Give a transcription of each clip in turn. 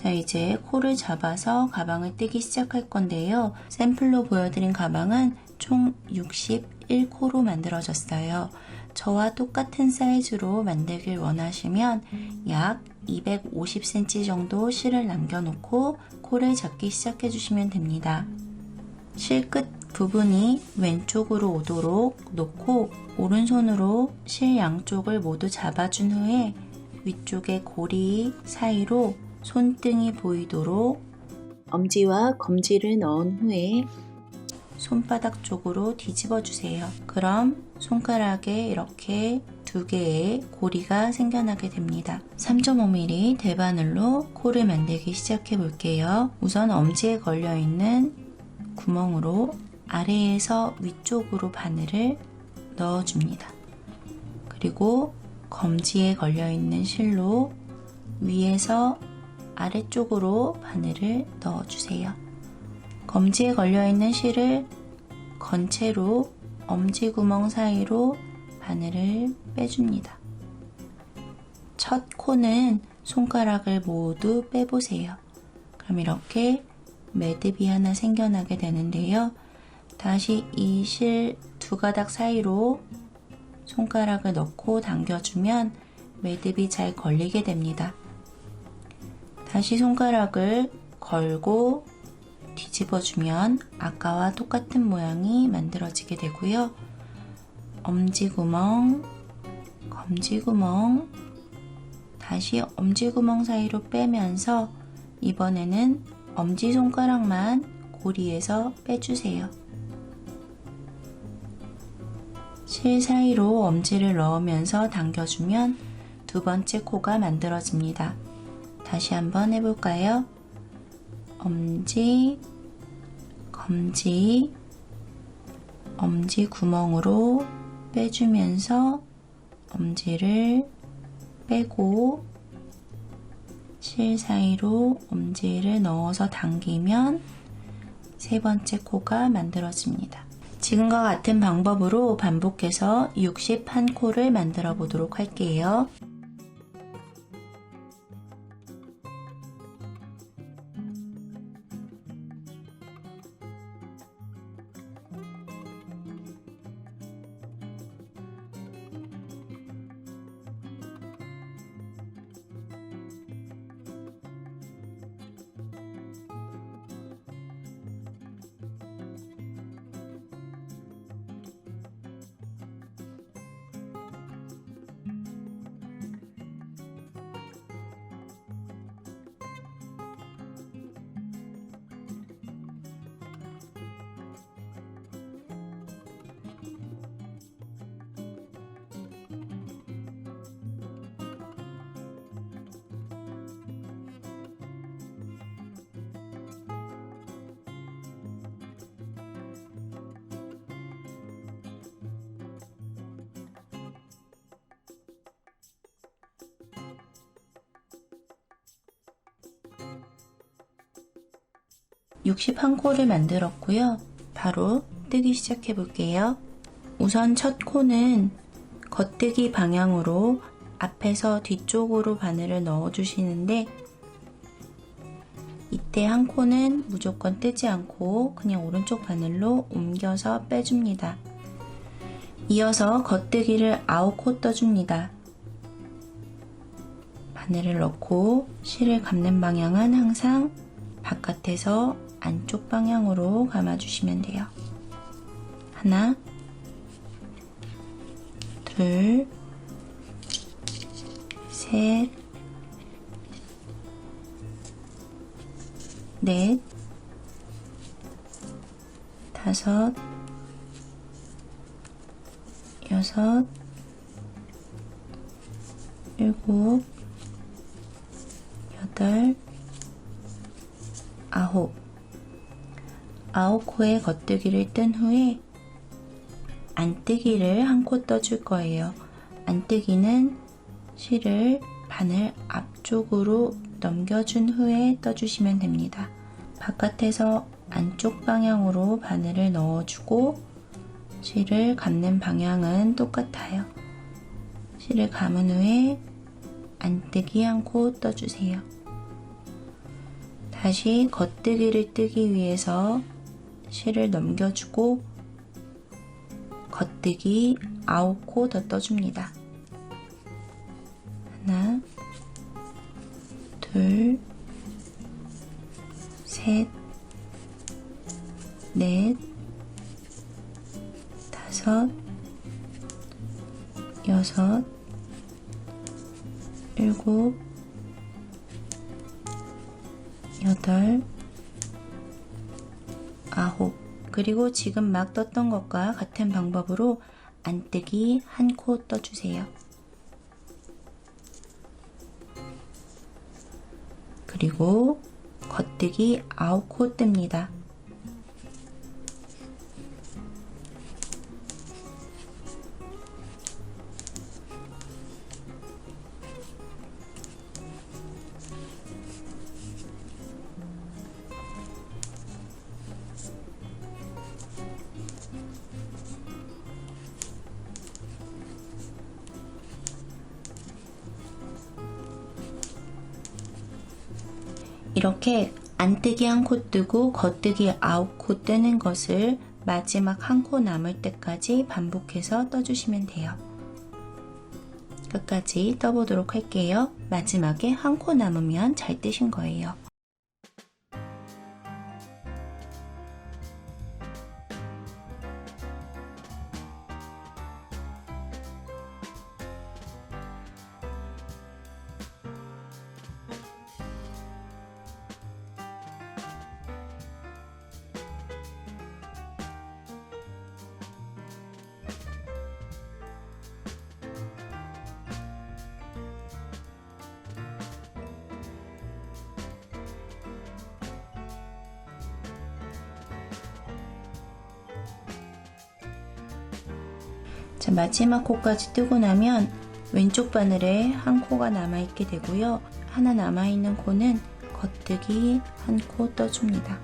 자, 이제 코를 잡아서 가방을 뜨기 시작할 건데요. 샘플로 보여드린 가방은 총 61코로 만들어졌어요. 저와 똑같은 사이즈로 만들길 원하시면 약 250cm 정도 실을 남겨놓고 코를 잡기 시작해 주시면 됩니다. 실 끝 부분이 왼쪽으로 오도록 놓고 오른손으로 실 양쪽을 모두 잡아준 후에 위쪽의 고리 사이로 손등이 보이도록 엄지와 검지를 넣은 후에 손바닥 쪽으로 뒤집어 주세요. 그럼 손가락에 이렇게 두 개의 고리가 생겨나게 됩니다. 3.5mm 대바늘로 코를 만들기 시작해 볼게요. 우선 엄지에 걸려있는 구멍으로 아래에서 위쪽으로 바늘을 넣어줍니다. 그리고 검지에 걸려있는 실로 위에서 아래쪽으로 바늘을 넣어주세요. 검지에 걸려있는 실을 건 채로 엄지구멍 사이로 바늘을 빼줍니다. 첫 코는 손가락을 모두 빼보세요. 그럼 이렇게 매듭이 하나 생겨나게 되는데요. 다시 이 실 두 가닥 사이로 손가락을 넣고 당겨주면 매듭이 잘 걸리게 됩니다. 다시 손가락을 걸고 뒤집어주면 아까와 똑같은 모양이 만들어지게 되고요. 엄지구멍, 검지구멍, 다시 엄지구멍 사이로 빼면서 이번에는 엄지손가락만 고리에서 빼주세요. 실 사이로 엄지를 넣으면서 당겨주면 두 번째 코가 만들어집니다. 다시 한번 해볼까요? 엄지, 검지, 엄지 구멍으로 빼주면서 엄지를 빼고 실 사이로 엄지를 넣어서 당기면 세 번째 코가 만들어집니다. 지금과 같은 방법으로 반복해서 61코를 만들어 보도록 할게요. (61) 코를 만들었고요. 바로 뜨기 시작해 볼게요. 우선 첫 코는 겉뜨기 방향으로 앞에서 뒤쪽으로 바늘을 넣어 주시는데 이때 한 코는 무조건 뜨지 않고 그냥 오른쪽 바늘로 옮겨서 빼줍니다. 이어서 겉뜨기를 9코 떠줍니다. 바늘을 넣고 실을 감는 방향은 항상 바깥에서 안쪽 방향으로 감아주시면 돼요. 하나, 둘, 셋, 넷, 다섯, 여섯, 일곱, 여덟, 아홉. 9코의 겉뜨기를 뜬 후에 안뜨기를 한 코 떠줄 거예요. 안뜨기는 실을 바늘 앞쪽으로 넘겨준 후에 떠주시면 됩니다. 바깥에서 안쪽 방향으로 바늘을 넣어주고 실을 감는 방향은 똑같아요. 실을 감은 후에 안뜨기 한 코 떠주세요. 다시 겉뜨기를 뜨기 위해서 실을 넘겨주고 겉뜨기 9코 더 떠줍니다. 하나, 둘, 셋, 넷, 다섯, 여섯, 일곱, 여덟, 아홉. 그리고 지금 막 떴던 것과 같은 방법으로 안뜨기 1코 떠주세요. 그리고 겉뜨기 9코 뜹니다. 이렇게 안뜨기 1코 뜨고 겉뜨기 9코 뜨는 것을 마지막 1코 남을 때까지 반복해서 떠주시면 돼요. 끝까지 떠보도록 할게요. 마지막에 1코 남으면 잘 뜨신 거예요. 자, 마지막 코까지 뜨고 나면 왼쪽 바늘에 1코가 남아있게 되고요. 하나 남아있는 코는 겉뜨기 1코 떠줍니다.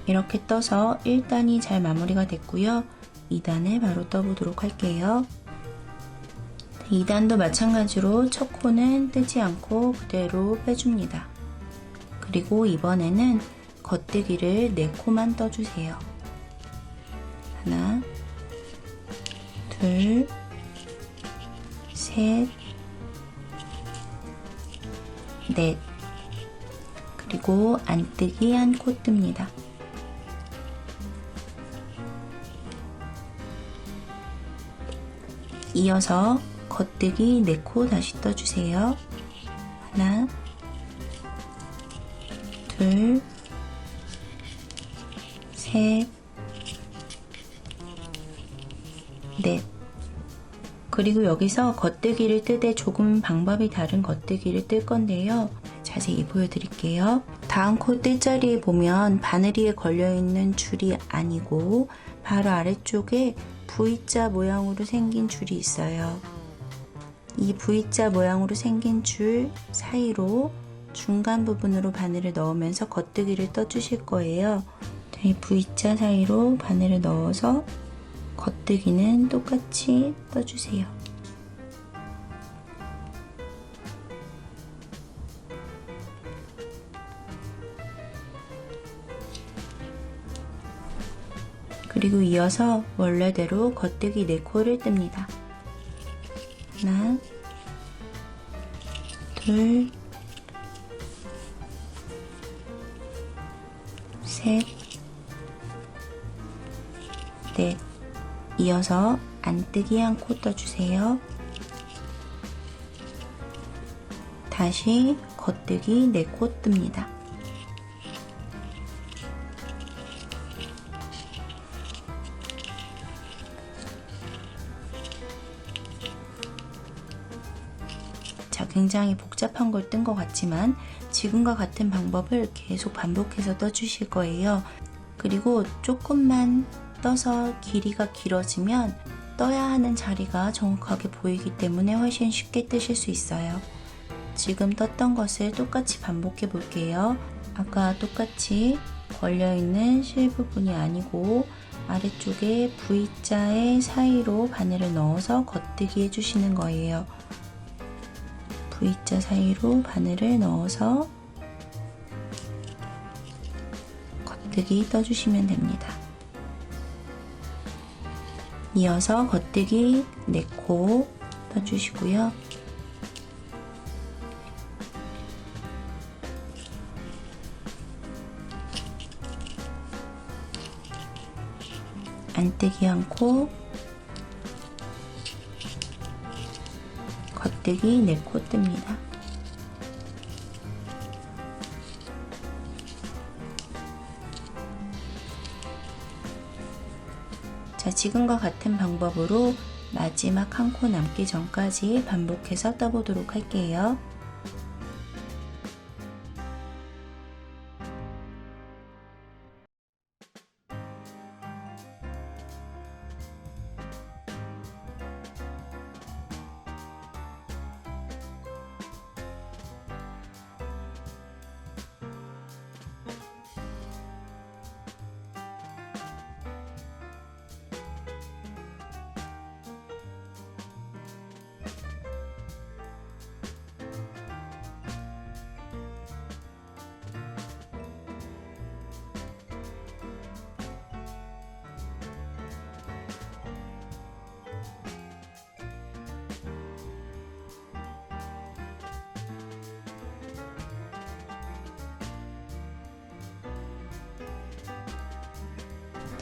이렇게 떠서 1단이 잘 마무리가 됐고요. 2단을 바로 떠보도록 할게요. 2단도 마찬가지로 첫 코는 뜨지 않고 그대로 빼줍니다. 그리고 이번에는 겉뜨기를 4코만 떠주세요. 하나, 둘, 셋, 넷. 그리고 안뜨기 1코 뜹니다. 이어서 겉뜨기 4코 다시 떠주세요. 하나, 둘, 셋, 넷. 그리고 여기서 겉뜨기를 뜨되 조금 방법이 다른 겉뜨기를 뜰 건데요. 자세히 보여드릴게요. 다음 코 뜰 자리에 보면 바늘이에 걸려있는 줄이 아니고 바로 아래쪽에 V자 모양으로 생긴 줄이 있어요. 이 V자 모양으로 생긴 줄 사이로 중간 부분으로 바늘을 넣으면서 겉뜨기를 떠주실 거예요. 이 V자 사이로 바늘을 넣어서 겉뜨기는 똑같이 떠주세요. 그리고 이어서 원래대로 겉뜨기 4코를 뜹니다. 하나, 둘, 셋, 넷. 이어서 안뜨기 1코 떠주세요. 다시 겉뜨기 4코 뜹니다. 자, 굉장히 복잡한 걸 뜬 것 같지만 지금과 같은 방법을 계속 반복해서 떠주실 거예요. 그리고 조금만 떠서 길이가 길어지면 떠야 하는 자리가 정확하게 보이기 때문에 훨씬 쉽게 뜨실 수 있어요. 지금 떴던 것을 똑같이 반복해 볼게요. 아까 똑같이 걸려있는 실 부분이 아니고 아래쪽에 V자의 사이로 바늘을 넣어서 겉뜨기 해주시는 거예요. V자 사이로 바늘을 넣어서 겉뜨기 떠주시면 됩니다. 이어서 겉뜨기 4코 떠주시고요. 안뜨기 1코, 겉뜨기 4코 뜹니다. 자, 지금과 같은 방법으로 마지막 1코 남기 전까지 반복해서 떠보도록 할게요.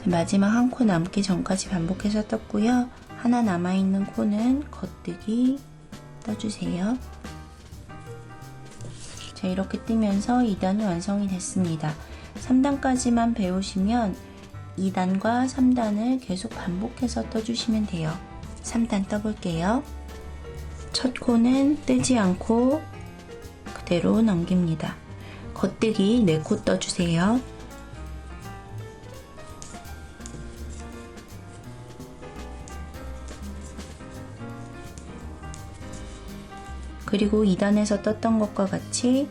마지막 1코 남기 전까지 반복해서 떴고요. 하나 남아있는 코는 겉뜨기 떠주세요. 자, 이렇게 뜨면서 2단이 완성이 됐습니다. 3단까지만 배우시면 2단과 3단을 계속 반복해서 떠주시면 돼요. 3단 떠볼게요. 첫 코는 뜨지 않고 그대로 넘깁니다. 겉뜨기 4코 떠주세요. 그리고 2단에서 떴던 것과 같이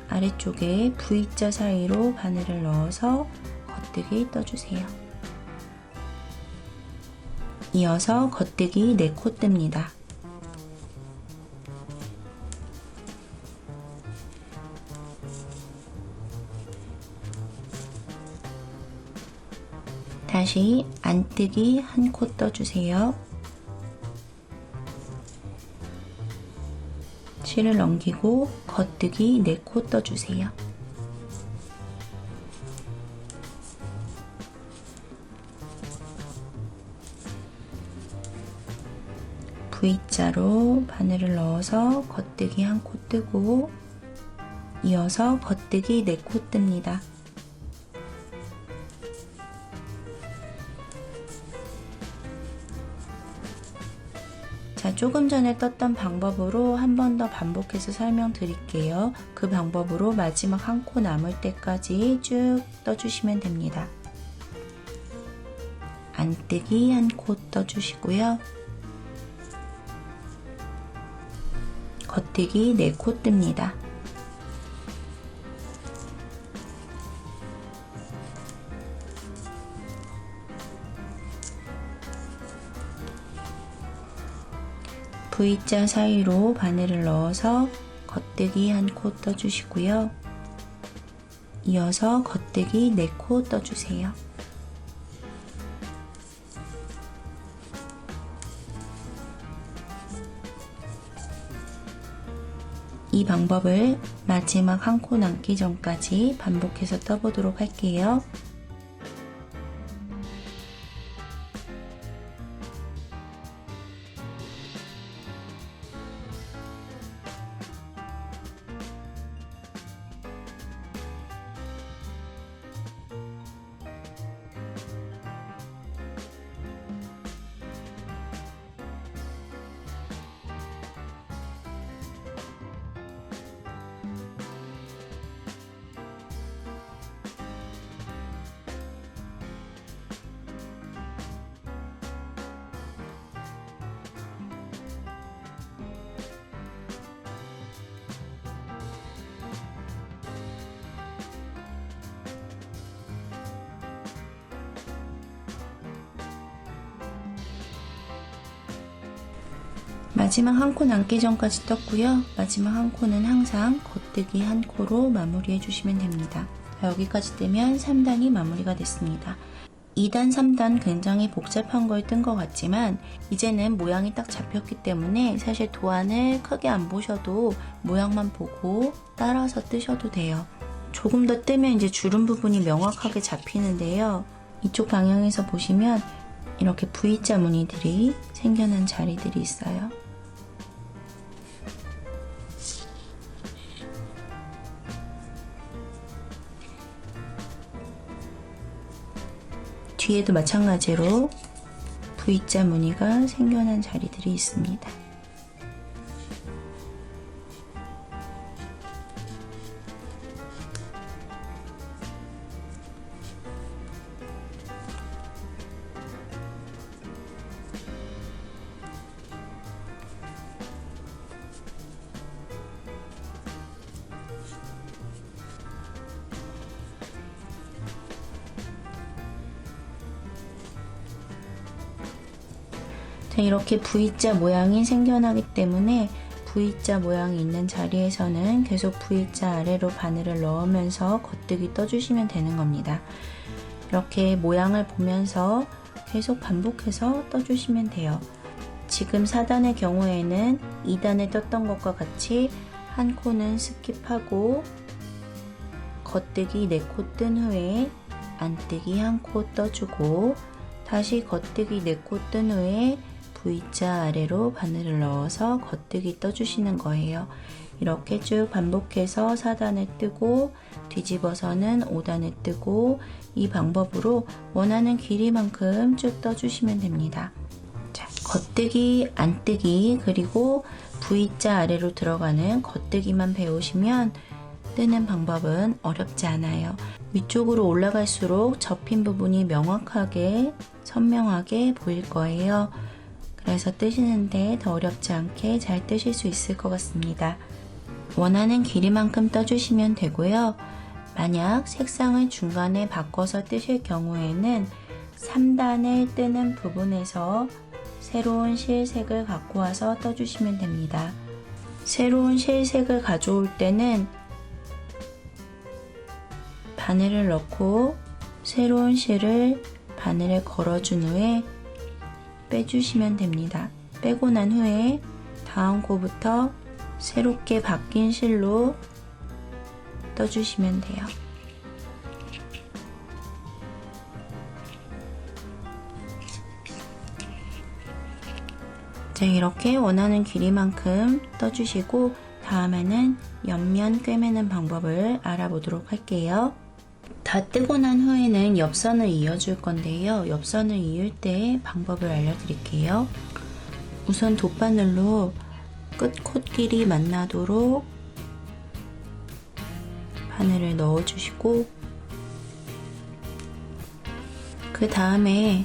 아래쪽에 V자 사이로 바늘을 넣어서 겉뜨기 떠주세요. 이어서 겉뜨기 4코 뜹니다. 다시 안뜨기 1코 떠주세요. 실을 넘기고 겉뜨기 4코 떠주세요. V자로 바늘을 넣어서 겉뜨기 1코 뜨고 이어서 겉뜨기 4코 뜹니다. 자, 조금 전에 떴던 방법으로 한 번 더 반복해서 설명드릴게요. 그 방법으로 마지막 1코 남을 때까지 쭉 떠주시면 됩니다. 안뜨기 1코 떠주시고요. 겉뜨기 4코 뜹니다. V자 사이로 바늘을 넣어서 겉뜨기 1코 떠주시고요. 이어서 겉뜨기 4코 떠주세요. 이 방법을 마지막 1코 남기 전까지 반복해서 떠보도록 할게요. 마지막 1코 남기 전까지 떴고요. 마지막 1코는 항상 겉뜨기 1코로 마무리해 주시면 됩니다. 여기까지 뜨면 3단이 마무리가 됐습니다. 2단, 3단 굉장히 복잡한 걸 뜬 것 같지만 이제는 모양이 딱 잡혔기 때문에 사실 도안을 크게 안 보셔도 모양만 보고 따라서 뜨셔도 돼요. 조금 더 뜨면 이제 주름 부분이 명확하게 잡히는데요. 이쪽 방향에서 보시면 이렇게 V자 무늬들이 생겨난 자리들이 있어요. 뒤에도 마찬가지로 V자 무늬가 생겨난 자리들이 있습니다. 자, 이렇게 V자 모양이 생겨나기 때문에 V자 모양이 있는 자리에서는 계속 V자 아래로 바늘을 넣으면서 겉뜨기 떠주시면 되는 겁니다. 이렇게 모양을 보면서 계속 반복해서 떠주시면 돼요. 지금 4단의 경우에는 2단에 떴던 것과 같이 한 코는 스킵하고 겉뜨기 4코 뜬 후에 안뜨기 1코 떠주고 다시 겉뜨기 4코 뜬 후에 V자 아래로 바늘을 넣어서 겉뜨기 떠주시는 거예요. 이렇게 쭉 반복해서 4단에 뜨고 뒤집어서는 5단에 뜨고 이 방법으로 원하는 길이만큼 쭉 떠주시면 됩니다. 자, 겉뜨기, 안뜨기 그리고 V자 아래로 들어가는 겉뜨기만 배우시면 뜨는 방법은 어렵지 않아요. 위쪽으로 올라갈수록 접힌 부분이 명확하게 선명하게 보일 거예요. 그래서 뜨시는데 더 어렵지 않게 잘 뜨실 수 있을 것 같습니다. 원하는 길이만큼 떠주시면 되고요. 만약 색상을 중간에 바꿔서 뜨실 경우에는 3단을 뜨는 부분에서 새로운 실색을 갖고 와서 떠주시면 됩니다. 새로운 실색을 가져올 때는 바늘을 넣고 새로운 실을 바늘에 걸어준 후에 빼주시면 됩니다. 빼고 난 후에 다음 코부터 새롭게 바뀐 실로 떠주시면 돼요. 자, 이렇게 원하는 길이만큼 떠주시고 다음에는 옆면 꿰매는 방법을 알아보도록 할게요. 다 뜨고 난 후에는 옆선을 이어줄 건데요. 옆선을 이을 때 방법을 알려드릴게요. 우선 돗바늘로 끝 콧길이 만나도록 바늘을 넣어주시고 그 다음에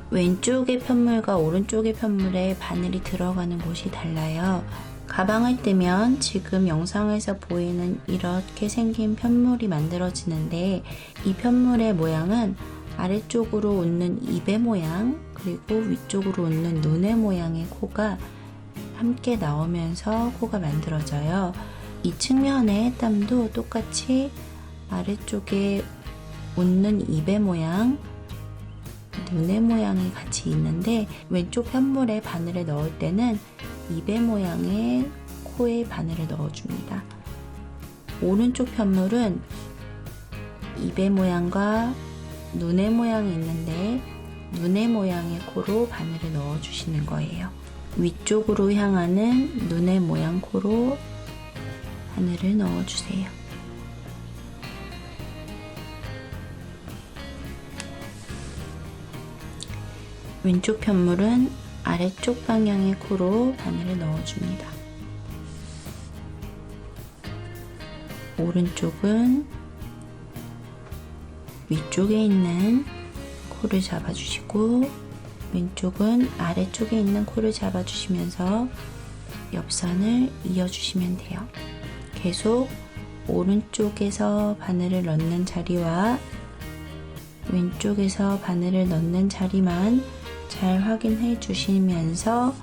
왼쪽의 편물과 오른쪽의 편물에 바늘이 들어가는 곳이 달라요. 가방을 뜨면 지금 영상에서 보이는 이렇게 생긴 편물이 만들어지는데 이 편물의 모양은 아래쪽으로 웃는 입의 모양 그리고 위쪽으로 웃는 눈의 모양의 코가 함께 나오면서 코가 만들어져요. 이 측면의 땀도 똑같이 아래쪽에 웃는 입의 모양 눈의 모양이 같이 있는데 왼쪽 편물에 바늘을 넣을 때는 입의 모양의 코에 바늘을 넣어줍니다. 오른쪽 편물은 입의 모양과 눈의 모양이 있는데 눈의 모양의 코로 바늘을 넣어주시는 거예요. 위쪽으로 향하는 눈의 모양 코로 바늘을 넣어주세요. 왼쪽 편물은 아래쪽 방향의 코로 바늘을 넣어줍니다. 오른쪽은 위쪽에 있는 코를 잡아주시고 왼쪽은 아래쪽에 있는 코를 잡아주시면서 옆선을 이어주시면 돼요. 계속 오른쪽에서 바늘을 넣는 자리와 왼쪽에서 바늘을 넣는 자리만 잘 확인해 주시면서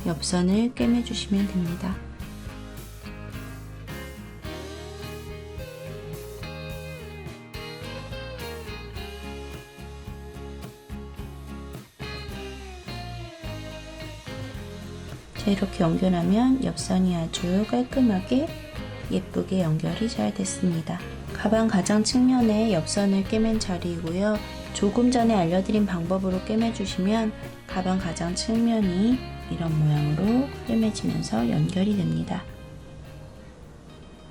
옆선을 꿰매 주시면 됩니다. 자, 이렇게 연결하면 옆선이 아주 깔끔하게 예쁘게 연결이 잘 됐습니다. 가방 가장 측면에 옆선을 꿰맨 자리이고요. 조금 전에 알려드린 방법으로 꿰매주시면 가방 가장 측면이 이런 모양으로 꿰매지면서 연결이 됩니다.